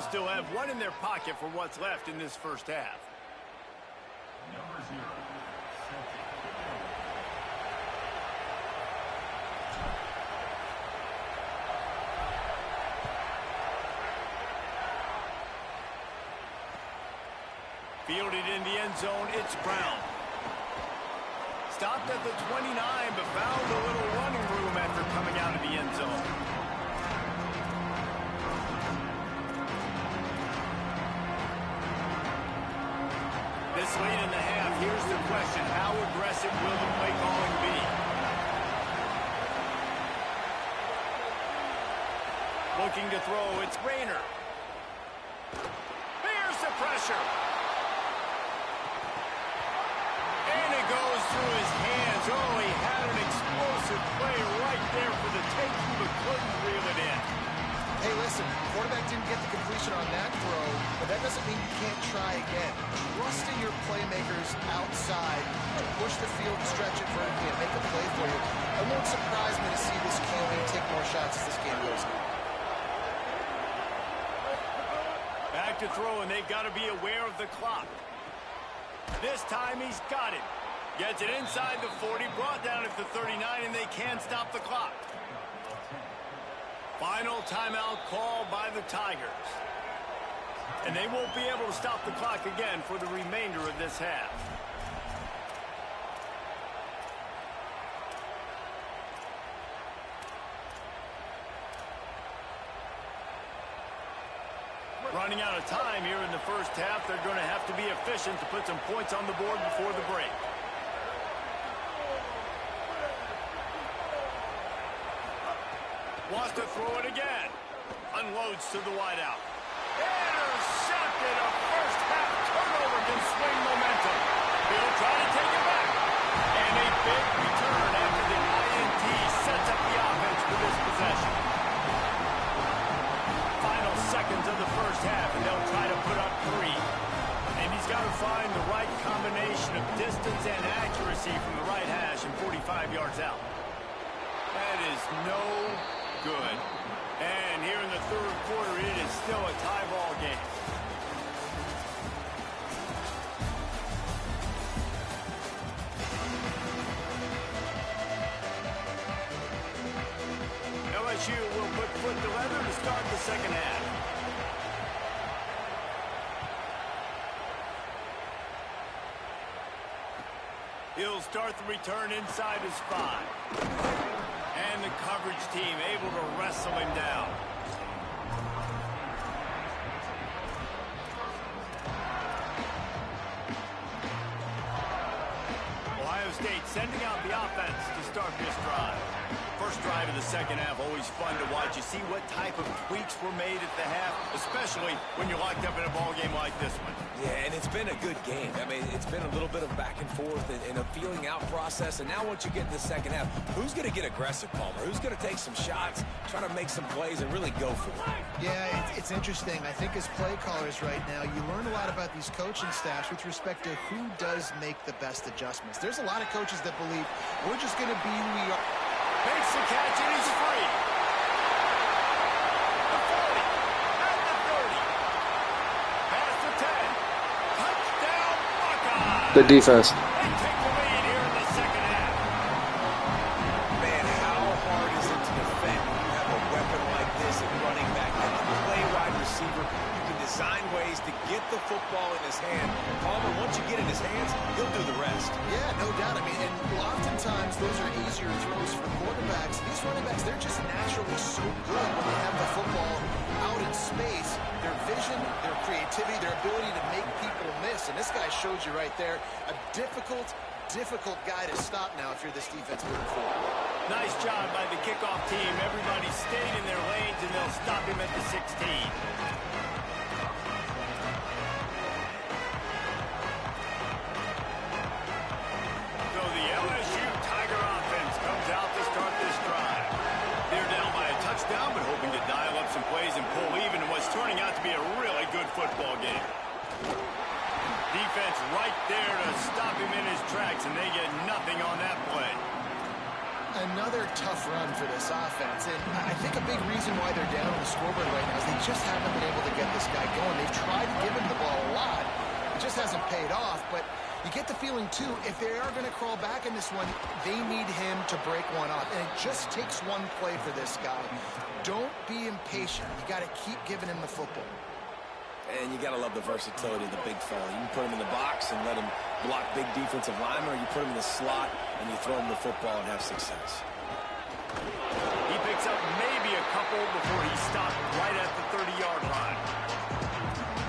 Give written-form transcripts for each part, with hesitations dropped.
they'll still have one in their pocket for what's left in this first half. Number 0. Fielded in the end zone, it's Brown. Stopped at the 29, but found a little running room after coming out of the end zone. This late in the half, here's the question. How aggressive will the play calling be? Looking to throw, it's Rayner. Here's the pressure. And it goes through his hands. Oh, he had an explosive play right there for the taking, but couldn't reel it in. Hey, listen, quarterback didn't get the completion on that throw, but that doesn't mean you can't try again. Trust in your playmakers outside. Push the field, stretch it vertically, and make a play for you. It won't surprise me to see this QB take more shots as this game goes on. Back to throw, and they've got to be aware of the clock. This time he's got it. Gets it inside the 40, brought down at the 39, and they can't stop the clock. Final timeout called by the Tigers. And they won't be able to stop the clock again for the remainder of this half. Running out of time here in the first half. They're going to have to be efficient to put some points on the board before the break. Wants to throw it again. Unloads to the wideout. Intercepted. A first half turnover can swing momentum. He'll try to take it back. And a big return after the INT sets up the offense for this possession. Final seconds of the first half, and they'll try to put up 3. And he's got to find the right combination of distance and accuracy from the right hash and 45 yards out. That is no good. And here in the third quarter, it is still a tie ball game. LSU will put foot to leather to start the second half. He'll start the return inside his 5. And the coverage team able to wrestle him down. Ohio State sending out the offense to start this drive. First drive of the second half, always fun to watch. You see what type of tweaks were made at the half, especially when you're locked up in a ball game like this one. Yeah, and it's been a good game. I mean, it's been a little bit of back and forth and a feeling out process. And now once you get in the second half, who's going to get aggressive, Palmer? Who's going to take some shots, try to make some plays, and really go for it? Yeah, it's interesting. I think as play callers right now, you learn a lot about these coaching staffs with respect to who does make the best adjustments. There's a lot of coaches that believe we're just going to be who we are. Makes the catch, and he's free. The 40, at the 30, past the 10, touchdown Buckeyes. Good defense. They take the lead here in the second half. Man, how hard is it to defend when you have a weapon like this at running back? And you play wide receiver, you can design ways to get the football in his hand. Palmer, once you get in his hands, he'll do the rest. Yeah, no doubt. I mean, and oftentimes those are easier throws for quarterbacks. These running backs, they're just naturally so good when they have the football out in space. Their vision, their creativity, their ability to make people miss. And this guy shows you right there, a difficult guy to stop now if you're this defense moving forward. Nice job by the kickoff team. Everybody stayed in their lanes, and they'll stop him at the 16. But hoping to dial up some plays and pull even in what's turning out to be a really good football game. Defense right there to stop him in his tracks, and they get nothing on that play. Another tough run for this offense, and I think a big reason why they're down on the scoreboard right now is they just haven't been able to get this guy just hasn't paid off, but you get the feeling, too, if they are going to crawl back in this one, they need him to break one off. And it just takes one play for this guy. Don't be impatient. You got to keep giving him the football. And you got to love the versatility of the big fella. You can put him in the box and let him block big defensive linemen, or you put him in the slot and you throw him the football and have success. He picks up maybe a couple before he stopped right at the 30-yard line.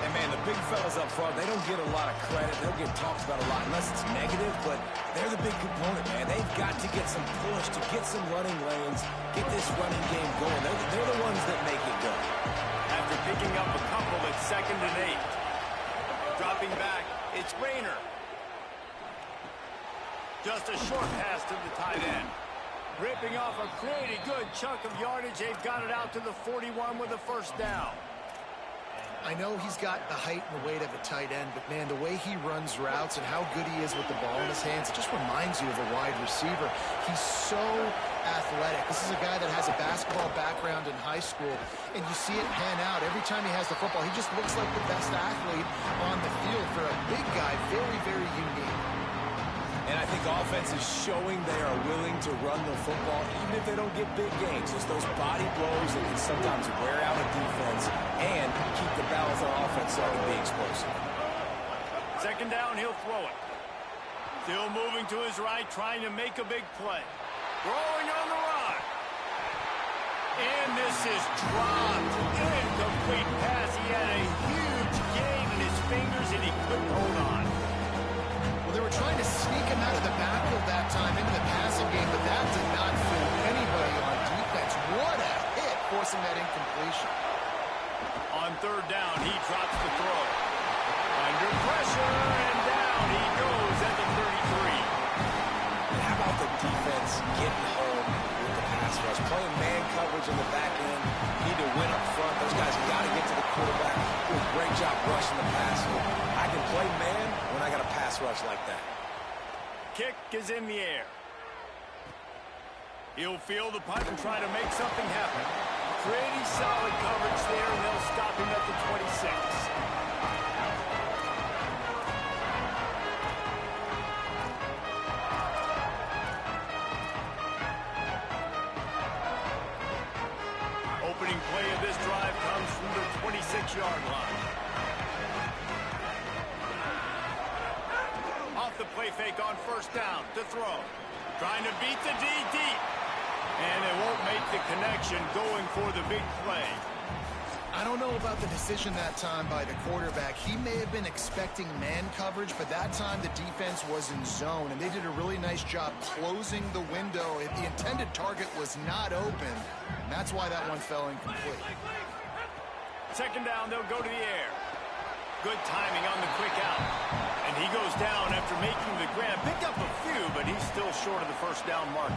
And, man, the big fellas up front, they don't get a lot of credit. They don't get talked about a lot unless it's negative, but they're the big component, man. They've got to get some push, to get some running lanes, get this running game going. They're the ones that make it go. After picking up a couple at 2nd and 8. Dropping back, it's Rayner. Just a short pass to the tight end. Ripping off a pretty good chunk of yardage. They've got it out to the 41 with a first down. I know he's got the height and the weight of a tight end, but, man, the way he runs routes and how good he is with the ball in his hands, it just reminds you of a wide receiver. He's so athletic. This is a guy that has a basketball background in high school, and you see it pan out. Every time he has the football, he just looks like the best athlete on the field for a big guy. Very, very unique. And I think offense is showing they are willing to run the football, even if they don't get big gains. Just those body blows that can sometimes wear out a defense and keep the balance on offense so it can be explosive. 2nd down, he'll throw it. Still moving to his right, trying to make a big play. Throwing on the run. And this is dropped. Incomplete pass. He had a huge gain in his fingers, and he couldn't hold on. Well, they were trying to sneak him out of the backfield that time into the passing game, but that did not fool anybody on defense. What a hit, forcing that incompletion. On 3rd down, he drops the throw. Under pressure, and down he goes at the 33. And how about the defense getting home with the pass rush? Playing man coverage in the back end. Need to win up front. Those guys got to get to the quarterback. Do a great job rushing the passer. I can play man when I got a pass rush like that. Kick is in the air. He'll field the punt and try to make something happen. Pretty solid coverage there, and they'll stop him at the 26. Opening play of this drive comes from the 26-yard line. Off the play fake on 1st down to throw. Trying to beat the D deep. And it won't make the connection, going for the big play. I don't know about the decision that time by the quarterback. He may have been expecting man coverage, but that time the defense was in zone, and they did a really nice job closing the window. The intended target was not open, and that's why that one fell incomplete. 2nd down, they'll go to the air. Good timing on the quick out. And he goes down after making the grab. Picked up a few, but he's still short of the 1st down marker.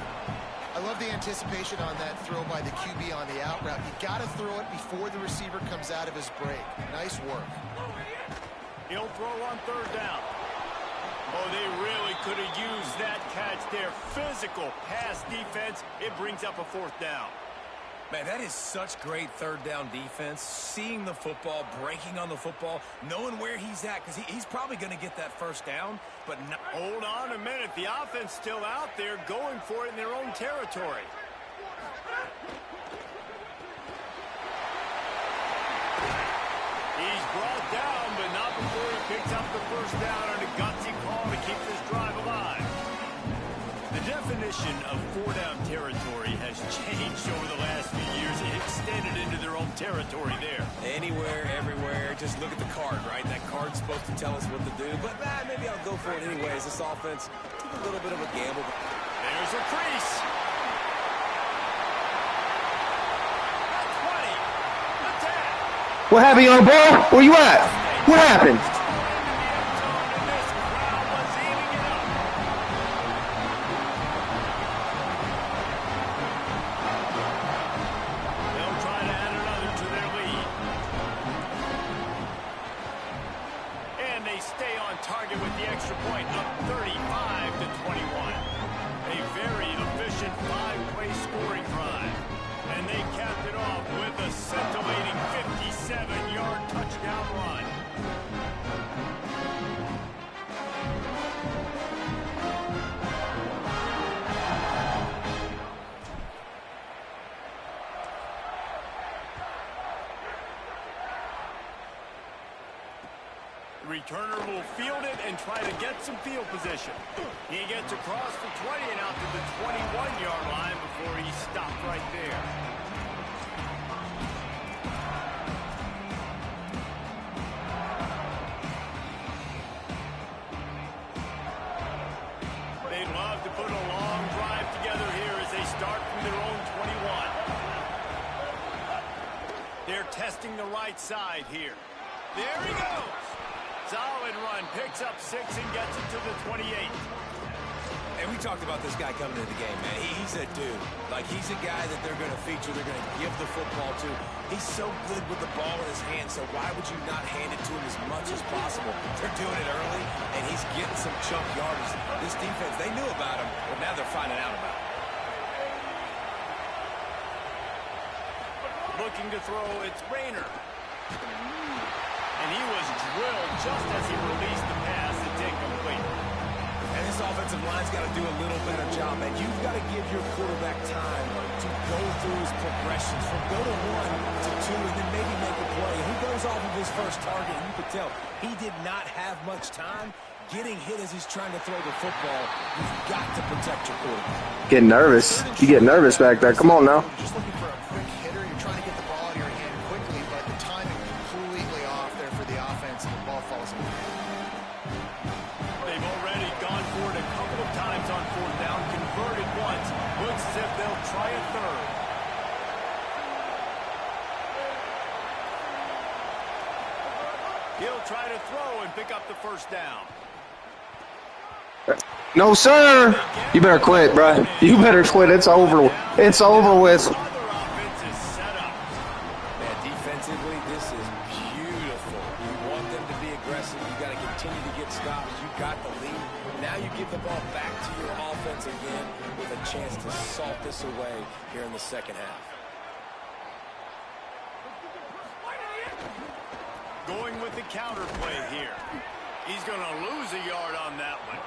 I love the anticipation on that throw by the QB on the out route. You got to throw it before the receiver comes out of his break. Nice work. He'll throw on 3rd down. Oh, they really could have used that catch there. Physical pass defense. It brings up a 4th down. Man, that is such great 3rd down defense. Seeing the football, breaking on the football, knowing where he's at, because he's probably going to get that 1st down. But not. Hold on a minute. The offense still out there going for it in their own territory. He's brought down, but not before he picks up the 1st down on a gutsy call to keep this drive alive. The definition of 4-down territory has changed over the last few years. It extended into their own territory there. Anywhere, everywhere, just look at the card, right? That card's supposed to tell us what to do, but maybe I'll go for it anyways. This offense took a little bit of a gamble. There's a crease. At 20. Attack. What happened, young boy? Where you at? What happened? Target with the extra point, up 35-21. A very efficient 5-play scoring drive. And they capped it off with a scintillating 57-yard touchdown run. The returner will field it and try to get some field position. He gets across the 20 and out to the 21-yard line before he stopped right there. They'd love to put a long drive together here as they start from their own 21. They're testing the right side here. There he goes. Solid run, picks up 6 and gets it to the 28. And we talked about this guy coming into the game, man. He's a dude. Like, he's a guy that they're going to feature, they're going to give the football to. He's so good with the ball in his hand, so why would you not hand it to him as much as possible? They're doing it early, and he's getting some chunk yardage. This defense, they knew about him, but now they're finding out about him. Looking to throw, it's Rayner. And he was drilled just as he released the pass. It's incomplete. And this offensive line's got to do a little better job, man. You've got to give your quarterback time to go through his progressions from go to 1 to 2 and then maybe make a play. He goes off of his first target, and you could tell he did not have much time getting hit as he's trying to throw the football. You've got to protect your quarterback. Get nervous. You get nervous back there. Come on now. Just looking for a quick hitter. You're trying to get the ball out of your hand quickly, but the timing completely off there for the offense, and the ball falls in. They've already gone for it a couple of times on 4th down, converted once. Looks as if they'll try a third. He'll try to throw and pick up the first down. No, sir. You better quit, bro. You better quit. It's over. It's over with. Other offense is set up. Man, defensively, this is beautiful. You want them to be aggressive. You got to continue to get stops. You got the lead. Now you give the ball back to your offense again with a chance to salt this away here in the second half. Going with the counter play here. He's going to lose a yard on that one.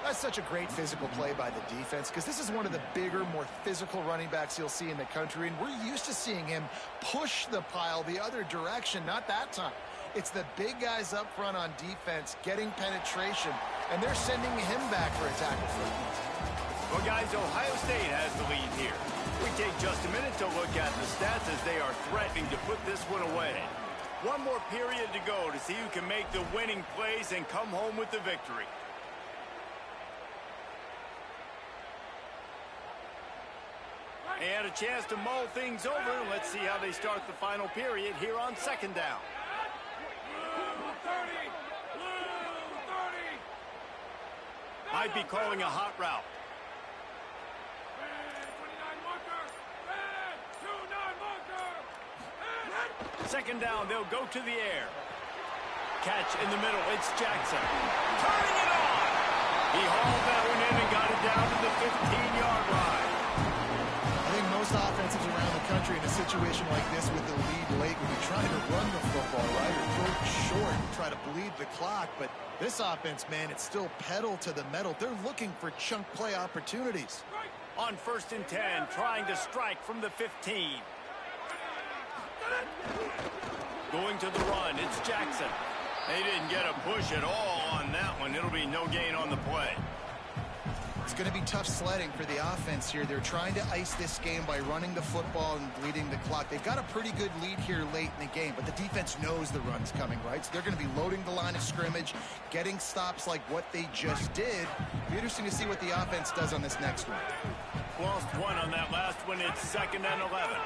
That's such a great physical play by the defense, because this is one of the bigger, more physical running backs you'll see in the country, and we're used to seeing him push the pile the other direction. Not that time. It's the big guys up front on defense getting penetration, and they're sending him back for a tackle for loss. Well, guys, Ohio State has the lead here. We take just a minute to look at the stats as they are threatening to put this one away. One more period to go to see who can make the winning plays and come home with the victory. And a chance to mull things over. Let's see how they start the final period here on 2nd down. Might be calling a hot route. Second down, they'll go to the air. Catch in the middle, it's Jackson. Turning it on! He hauled that one in and got it down to the 15-yard line. I think most offenses around the country in a situation like this with the lead late would be trying to run the football, right? Or throw it short and try to bleed the clock. But this offense, man, it's still pedal to the metal. They're looking for chunk play opportunities. On 1st and 10, trying to strike from the 15. Going to the run, it's Jackson. They didn't get a push at all on that one. It'll be no gain on the play. It's going to be tough sledding for the offense here. They're trying to ice this game by running the football and bleeding the clock. They've got a pretty good lead here late in the game, but the defense knows the run's coming, right? So they're going to be loading the line of scrimmage, getting stops like what they just did. It'll be interesting to see what the offense does on this next one. Lost one on that last one. It's 2nd and 11.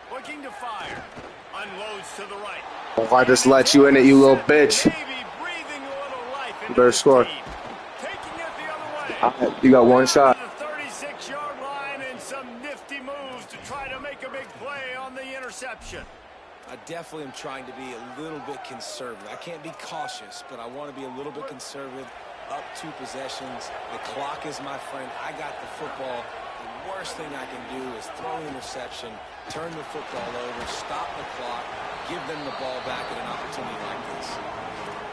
Looking to fire. Unloads to the right. If I just let you in it, you little bitch. Maybe breathing a little life into You better his score. team. Taking it the other way. You got one shot. The 36-yard line and some nifty moves to try to make a big play on the interception. I definitely am trying to be a little bit conservative. I can't be cautious, but I want to be a little bit conservative. Up 2 possessions. The clock is my friend. I got the football. The worst thing I can do is throw an interception, turn the football over, stop the clock, give them the ball back at an opportunity like this.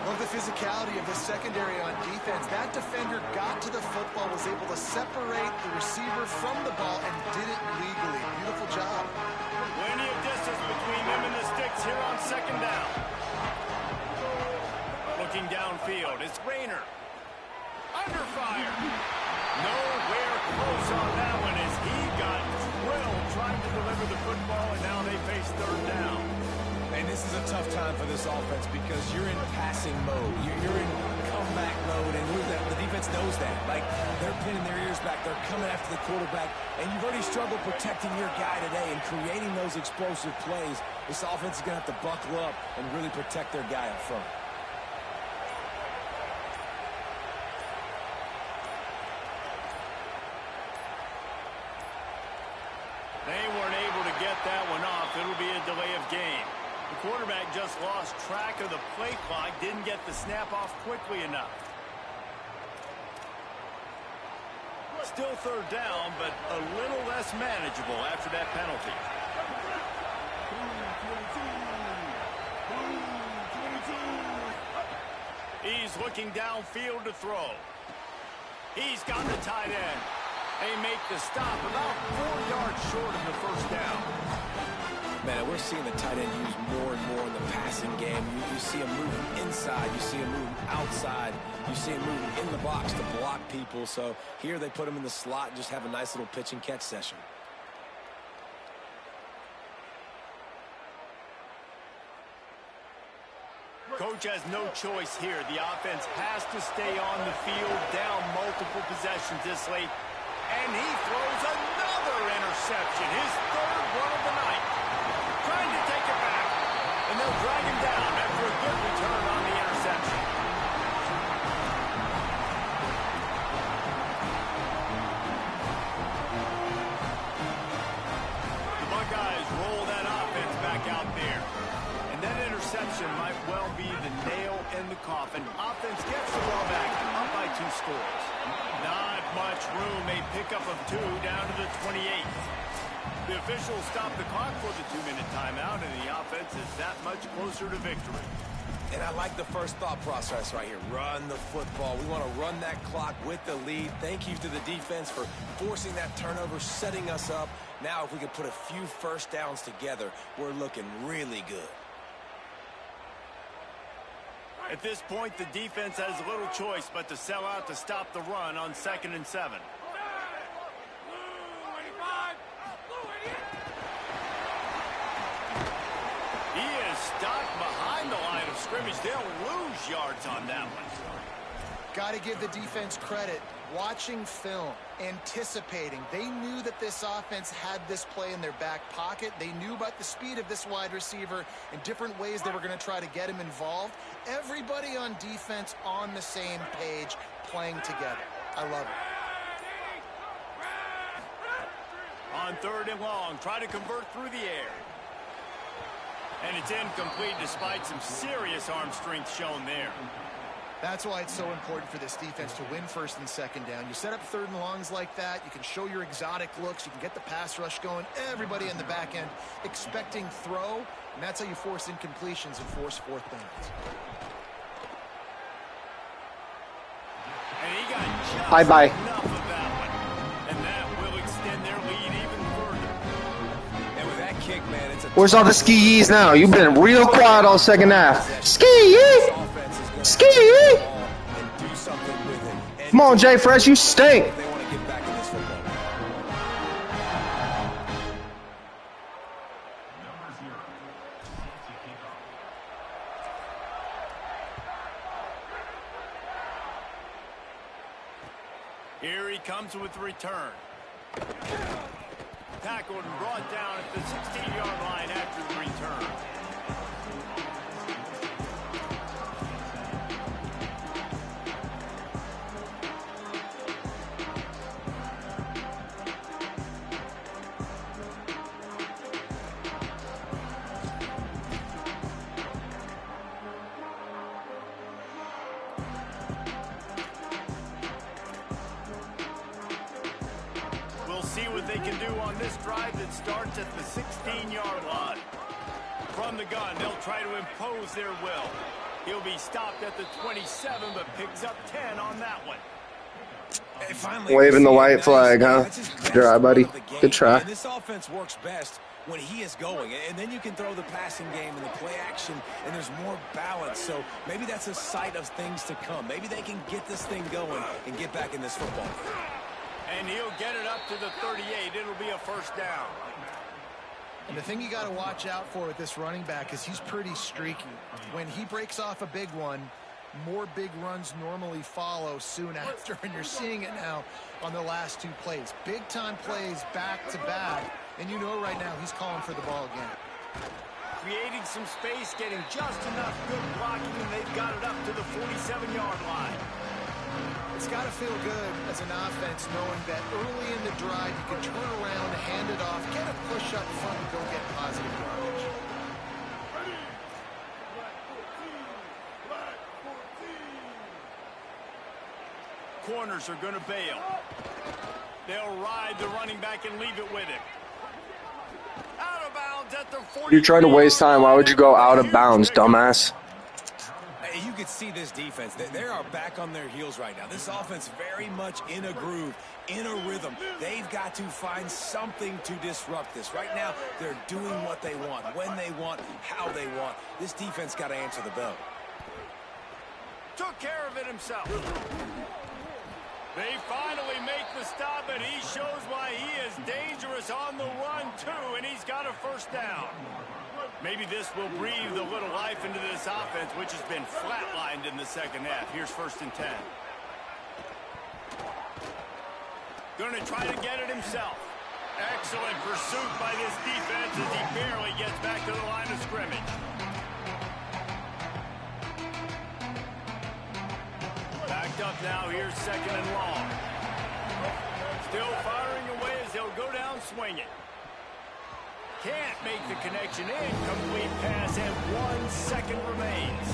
Love the physicality of the secondary on defense. That defender got to the football, was able to separate the receiver from the ball, and did it legally. Beautiful job. Plenty of distance between them and the sticks here on 2nd down. looking downfield. It's Rayner. Under fire. Nowhere close on that one as he got drilled trying to deliver the football, and now they face third down. And this is a tough time for this offense because you're in passing mode. You're in comeback mode, and the defense knows that. Like, they're pinning their ears back. They're coming after the quarterback, and you've already struggled protecting your guy today and creating those explosive plays. This offense is going to have to buckle up and really protect their guy up front. They weren't able to get that one off. It'll be a delay of game. The quarterback just lost track of the play clock, didn't get the snap off quickly enough. Still third down, but a little less manageable after that penalty. He's looking downfield to throw. He's got the tight end. They make the stop about 4 yards short of the first down. Man, we're seeing the tight end used more and more in the passing game. You see him moving inside. You see him moving outside. You see him moving in the box to block people. So here they put him in the slot and just have a nice little pitch and catch session. Coach has no choice here. The offense has to stay on the field, down multiple possessions this late. And he throws another interception, his third one of the night. Trying to take it back, and they'll drag him down after a good return on the interception. The Buckeyes roll that offense back out there. And that interception might well be the nail in the coffin. Offense gets the ball back, up by 2 scores. Not much room, a pickup of 2 down to the 28th. The officials stop the clock for the 2-minute timeout, and the offense is that much closer to victory. And I like the first thought process right here. Run the football. We want to run that clock with the lead. Thank you to the defense for forcing that turnover, setting us up. Now if we can put a few first downs together, we're looking really good. At this point, the defense has little choice but to sell out to stop the run on 2nd and 7. He is stopped behind the line of scrimmage. They'll lose yards on that one. Got to give the defense credit. Watching film, anticipating. They knew that this offense had this play in their back pocket. They knew about the speed of this wide receiver and different ways they were going to try to get him involved. Everybody on defense on the same page, playing together. I love it. On 3rd and long, try to convert through the air. And it's incomplete despite some serious arm strength shown there. That's why it's so important for this defense to win 1st and 2nd down. You set up 3rd and longs like that. You can show your exotic looks. You can get the pass rush going. Everybody in the back end expecting throw. And that's how you force incompletions and force 4th downs. And he got just Bye-bye. enough of that one. And that will extend their lead even further. And with that kick, man, it's a... Where's all the ski-yees now? You've been real quiet all 2nd half. Ski-yee! Ski-yee! Come on, Jay Fresh, you stink. They want to get back in this football. Number 0. Here he comes with the return. Tackled and brought down at the 16-yard line after the return. See what they can do on this drive that starts at the 16-yard line. From the gun, they'll try to impose their will. He'll be stopped at the 27, but picks up 10 on that one. Waving the white flag, huh? Good try, buddy. Good try. This offense works best when he is going. And then you can throw the passing game and the play action, and there's more balance. So maybe that's a sight of things to come. Maybe they can get this thing going and get back in this football. And he'll get it up to the 38. It'll be a first down. And the thing you got to watch out for with this running back is he's pretty streaky. When he breaks off a big one, more big runs normally follow soon after, and you're seeing it now on the last two plays. Big-time plays back-to-back, and you know right now he's calling for the ball again. Creating some space, getting just enough good blocking, and they've got it up to the 47-yard line. It's got to feel good as an offense knowing that early in the drive you can turn around, hand it off, get a push up front, and go get positive yardage. Corners are going to bail. They'll ride the running back and leave it with him. Out of bounds at the 40. You're trying to waste time. Why would you go out of bounds, dumbass? You can see this defense. They are back on their heels right now. This offense very much in a groove, in a rhythm. They've got to find something to disrupt this. Right now, they're doing what they want, when they want, how they want. This defense got to answer the bell. Took care of it himself. They finally make the stop, and he shows why he is dangerous on the run, too, and he's got a first down. Maybe this will breathe a little life into this offense, which has been flatlined in the second half. Here's 1st and 10. Going to try to get it himself. Excellent pursuit by this defense as he barely gets back to the line of scrimmage. Backed up now. Here's 2nd and long. Still firing away as they'll go down swinging. Can't make the connection. Incomplete pass, and 1 second remains.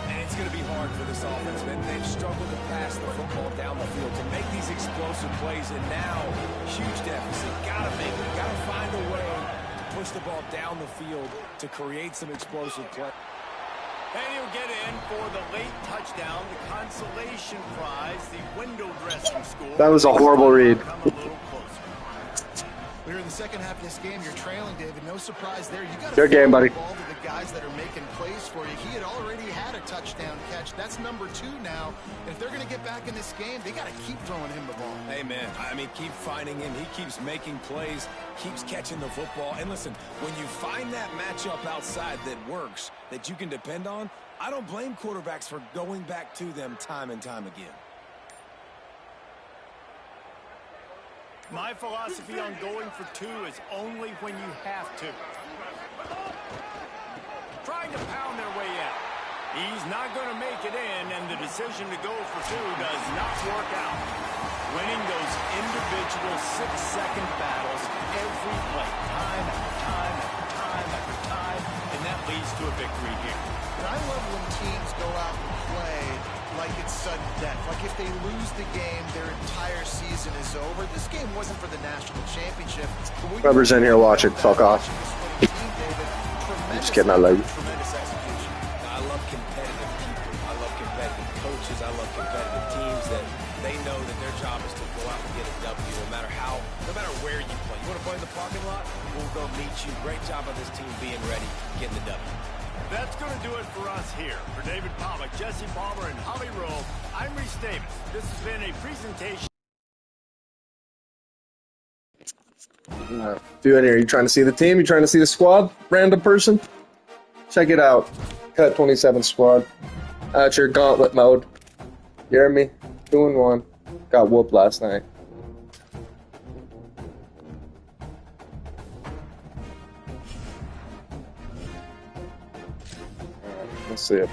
And it's going to be hard for this offense, man. They've struggled to pass the football down the field, to make these explosive plays, and now, huge deficit. Got to make it. Got to find a way to push the ball down the field to create some explosive play. And he'll get in for the late touchdown, the consolation prize, the window dressing score. That was a horrible read. We're in the second half of this game. You're trailing, David. No surprise there. You got to Good game, buddy. ball to the guys that are making plays for you. He had already had a touchdown catch. That's number 2 now. And if they're going to get back in this game, they got to keep throwing him the ball. Hey, man, I mean, keep finding him. He keeps making plays, keeps catching the football. And listen, when you find that matchup outside that works, that you can depend on, I don't blame quarterbacks for going back to them time and time again. My philosophy on going for 2 is only when you have to. Trying to pound their way out. He's not going to make it in, and the decision to go for 2 does not work out. Winning those individual 6-second battles every play, time after time after time after time, and that leads to a victory here. And I love when teams go out and play like it's sudden death. Like if they lose the game, their entire season is over. This game wasn't for the national championship. Whoever's in here watching, fuck off. I'm just kidding, I love you. Tremendous execution. I love competitive people. I love competitive coaches. I love competitive teams that they know that their job is to go out and get a W no matter where you play. You want to play in the parking lot? We'll go meet you. Great job on this team being ready, getting the W. That's going to do it for us here. For David Pollack, Jesse Palmer, and Holly Rowe, I'm Reese Davis. This has been a presentation. Do it here. You trying to see the team? You trying to see the squad? Random person? Check it out. CUT27 squad. Out your gauntlet mode. You hear me? 2-1. Got whooped last night. Let's see it.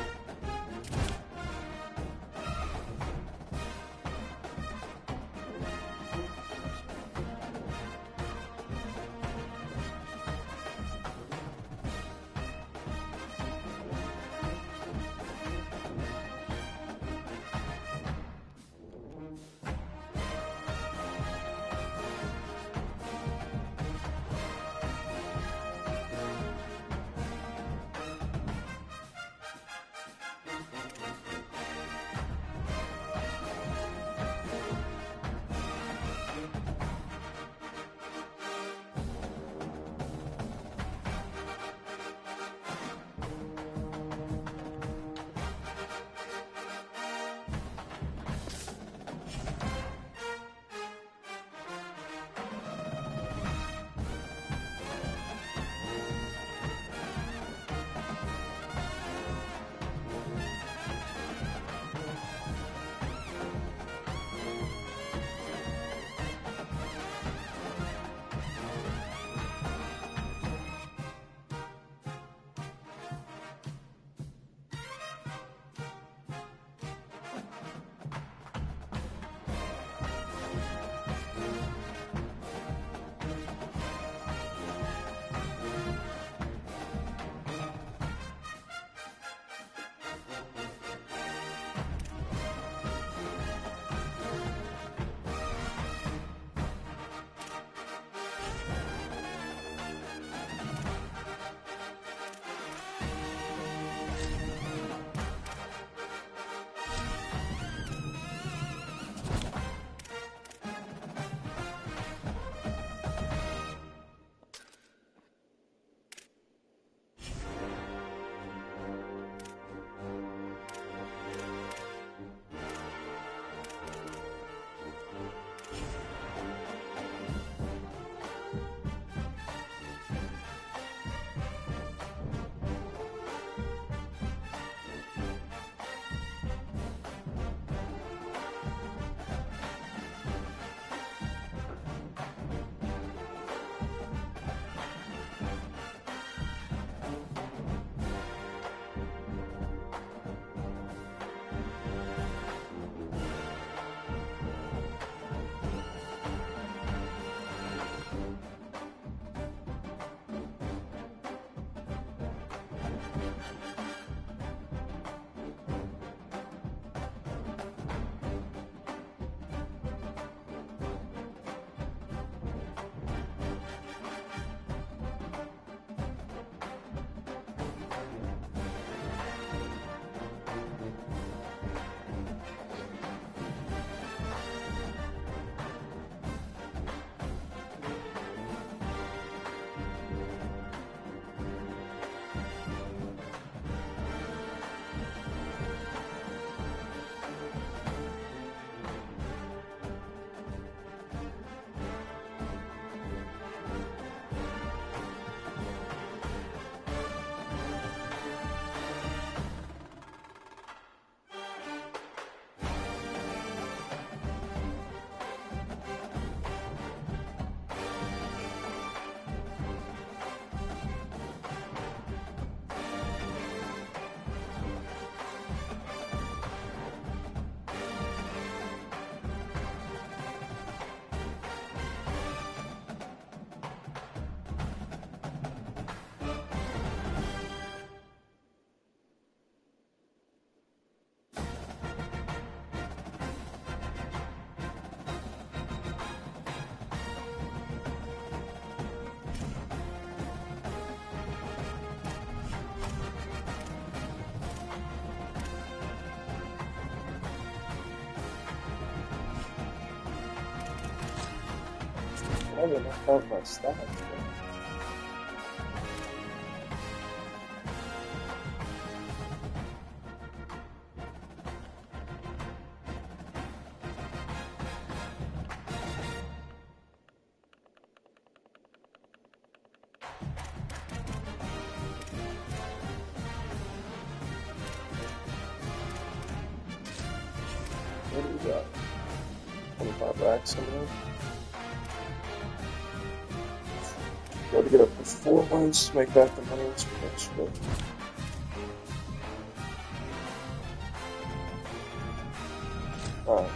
I'm gonna count my stats. What do we got? 25 racks in there. Got to get up to 4 wins to make back the money that's yesterday. Alright.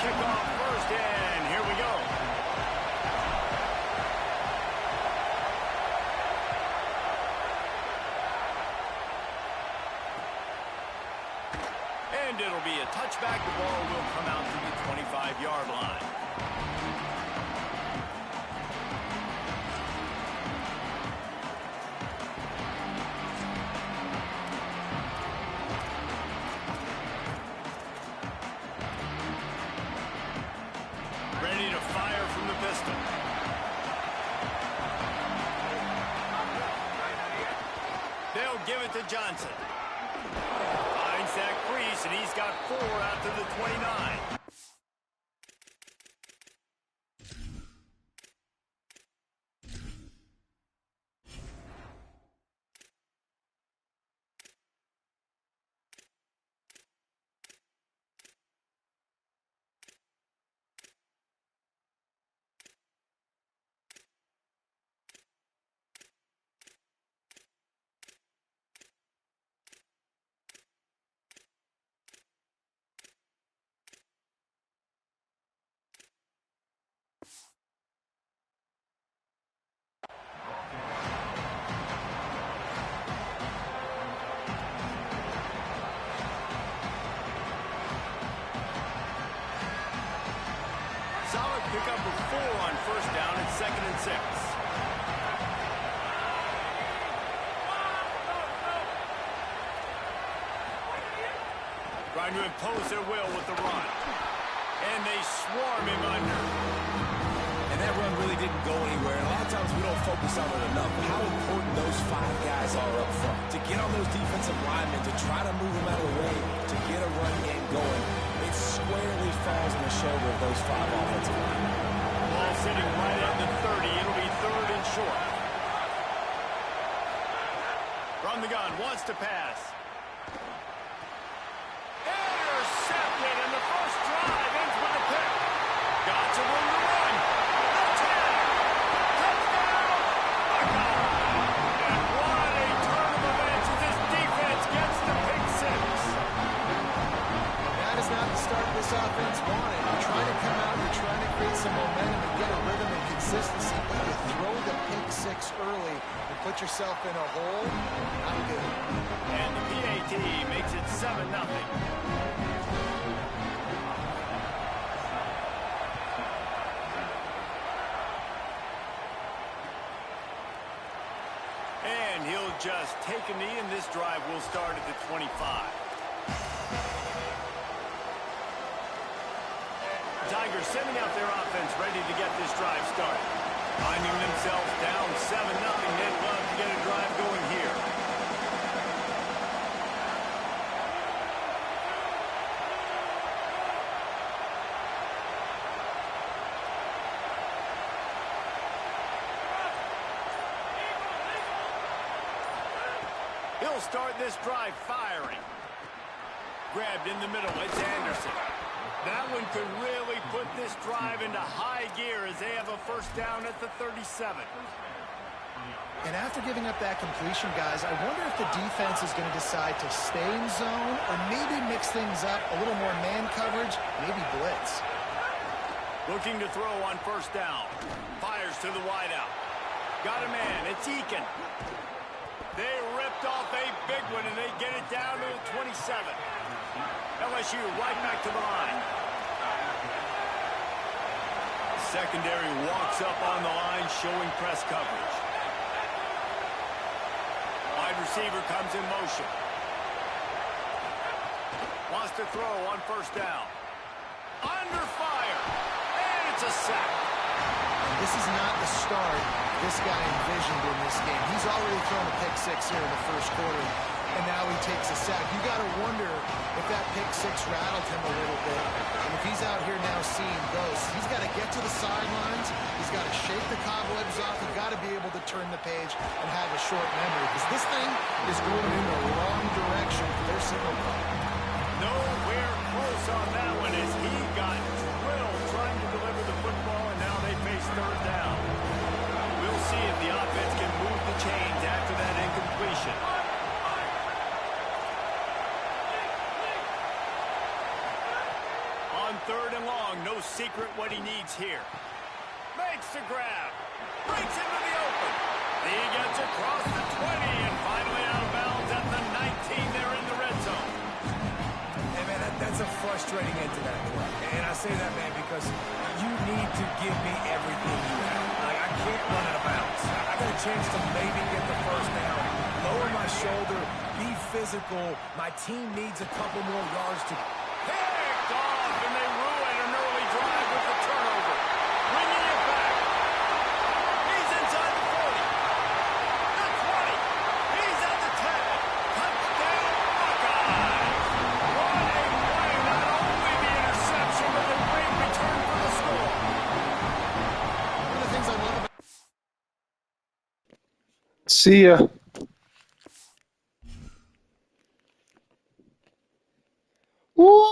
Kick off first, and here we go. And it'll be a touchback. The ball will come out to the 25-yard line. Ready to fire from the pistol. They'll give it to Johnson. Finds that crease, and he's got 4 out to the 29. Solid pickup of 4 on first down and 2nd and 6. Trying to impose their will with the run. And they swarm him under. And that run really didn't go anywhere. And a lot of times we don't focus on it enough. But how important those 5 guys are up front. To get on those defensive linemen, to try to move them out of the way, to get a run game going. It squarely falls on the shoulder of those 5 offensive linemen. Ball sitting right at the 30. It'll be 3rd and short. From the gun, wants to pass. Intercepted, and the first drive ends with a pick. Got to win the run. The 10. Touchdown. And what a turn of events as this defense gets the pick 6. That is not the start this offense wanted. You're trying to come out, you're trying to create some momentum and get a rhythm and consistency, but you throw the pick 6 early and put yourself in a hole. Not good. And the PAT makes it 7-0. And he'll just take a knee, and this drive will start at the 25. Tigers sending out their offense ready to get this drive started. Finding themselves down 7-0, they'd love to get a drive going here. He'll start this drive firing. Grabbed in the middle, it's Anderson. That one could really put this drive into high gear as they have a first down at the 37. And after giving up that completion, guys, I wonder if the defense is going to decide to stay in zone or maybe mix things up, a little more man coverage, maybe blitz. Looking to throw on first down. Fires to the wideout. Got a man. It's Eakin. They ripped off a big one, and they get it down to the 27. LSU right back to the line. Secondary walks up on the line, showing press coverage. Wide receiver comes in motion. Wants to throw on first down. Under fire. And it's a sack. This is not the start this guy envisioned in this game. He's already thrown a pick six here in the first quarter, and now he takes a sack. You got to wonder if that pick six rattled him a little bit. And if he's out here now seeing ghosts, he's got to get to the sidelines. He's got to shake the cobwebs off. He's got to be able to turn the page and have a short memory, because this thing is going in the wrong direction for their signal call. Nowhere close on that one as he got drilled trying to deliver the football, and now they face third down. We'll see if the offense can move the chains after that incompletion. On third and long, no secret what he needs here. Makes the grab. Breaks into the open. He gets across the 20 and finally out of bounds at the 19. They're in the red zone. Hey, man, that's a frustrating end to that play. And I say that, man, because you need to give me everything you have. Like, I can't run out of bounds. I got a chance to maybe get the first down, lower my shoulder, be physical. My team needs a couple more yards to... Picked off, and they ruin an early drive with the turnover. Bringing it back. He's inside the 40. The 20. He's at the 10. Touchdown, Buckeyes. What a play. Not only the interception, but the great return for the score. One of the things I love about See ya. Woo!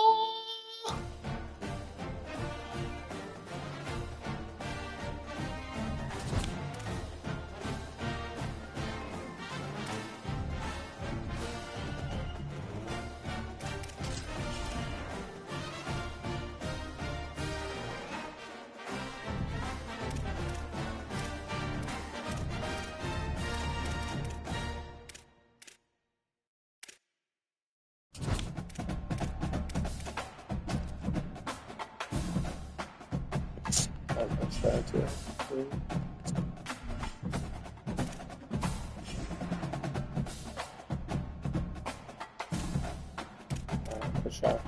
That's that too. Good shot.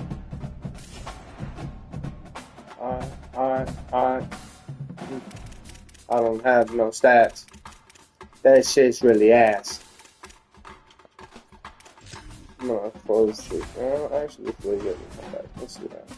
I don't have no stats. That shit's really ass. I'm gonna close this. Well, actually, it's really good. Come back. Let's do that.